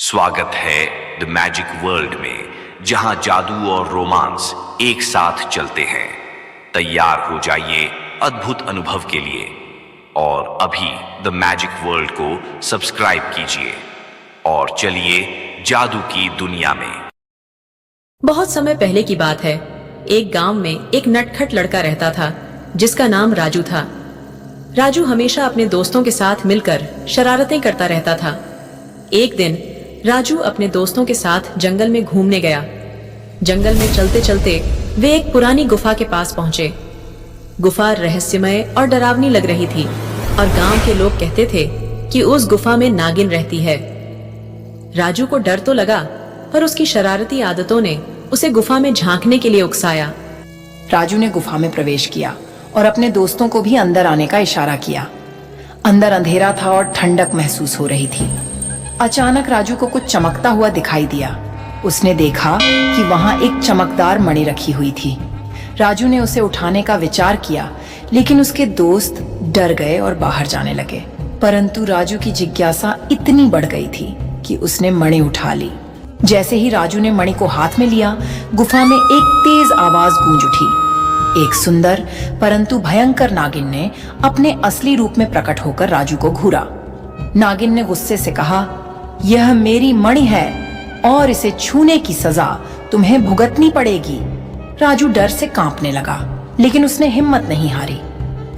स्वागत है the magic world में, जहां जादू और रोमांस एक साथ चलते हैं। तैयार हो जाइए अद्भुत अनुभव के लिए और अभी द मैजिक वर्ल्ड को सब्सक्राइब कीजिए और चलिए जादू की दुनिया में। बहुत समय पहले की बात है। एक गांव में एक नटखट लड़का रहता था जिसका नाम राजू था। राजू हमेशा अपने दोस्तों के साथ मिलकर शरारतें करता रहता था। एक दिन राजू अपने दोस्तों के साथ जंगल में घूमने गया। जंगल में चलते चलते वे एक पुरानी गुफा के पास पहुंचे। गुफा रहस्यमय और डरावनी लग रही थी और गांव के लोग कहते थे कि उस गुफा में नागिन रहती है। राजू को डर तो लगा, पर उसकी शरारती आदतों ने उसे गुफा में झांकने के लिए उकसाया। राजू ने गुफा में प्रवेश किया और अपने दोस्तों को भी अंदर आने का इशारा किया। अंदर अंधेरा था और ठंडक महसूस हो रही थी। अचानक राजू को कुछ चमकता हुआ दिखाई दिया। उसने देखा कि वहां एक चमकदार मणि रखी हुई थी। राजू ने उसे उठाने का विचार किया, लेकिन उसके दोस्त डर गए और बाहर जाने लगे। परंतु राजू की जिज्ञासा इतनी बढ़ गई थी कि उसने मणि उठा ली। जैसे ही राजू ने मणि को हाथ में लिया, गुफा में एक तेज आवाज गूंज उठी। एक सुंदर परंतु भयंकर नागिन ने अपने असली रूप में प्रकट होकर राजू को घूरा। नागिन ने गुस्से से कहा, यह मेरी मणि है और इसे छूने की सजा तुम्हें भुगतनी पड़ेगी। राजू डर से कांपने लगा, लेकिन उसने हिम्मत नहीं हारी।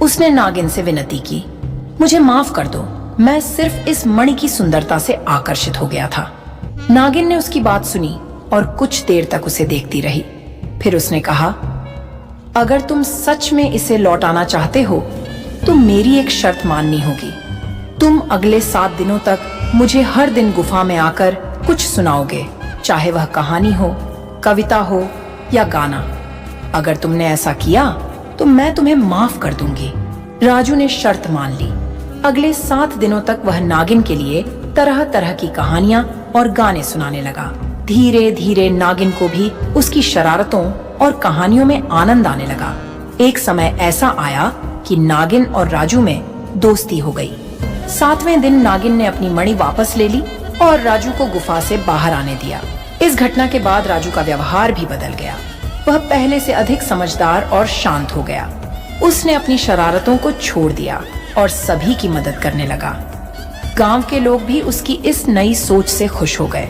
उसने नागिन से विनती की, मुझे माफ कर दो, मैं सिर्फ इस मणि की सुंदरता से आकर्षित हो गया था। नागिन ने उसकी बात सुनी और कुछ देर तक उसे देखती रही। फिर उसने कहा, अगर तुम सच में इसे लौटाना चाहते हो तो मेरी एक शर्त माननी होगी। तुम अगले 7 दिनों तक मुझे हर दिन गुफा में आकर कुछ सुनाओगे, चाहे वह कहानी हो, कविता हो या गाना। अगर तुमने ऐसा किया तो मैं तुम्हें माफ कर दूंगी। राजू ने शर्त मान ली। अगले 7 दिनों तक वह नागिन के लिए तरह तरह की कहानियां और गाने सुनाने लगा। धीरे धीरे नागिन को भी उसकी शरारतों और कहानियों में आनंद आने लगा। एक समय ऐसा आया कि नागिन और राजू में दोस्ती हो गई। 7वें दिन नागिन ने अपनी मणि वापस ले ली और राजू को गुफा से बाहर आने दिया। इस घटना के बाद राजू का व्यवहार भी बदल गया। वह पहले से अधिक समझदार और शांत हो गया। उसने अपनी शरारतों को छोड़ दिया और सभी की मदद करने लगा। गांव के लोग भी उसकी इस नई सोच से खुश हो गए।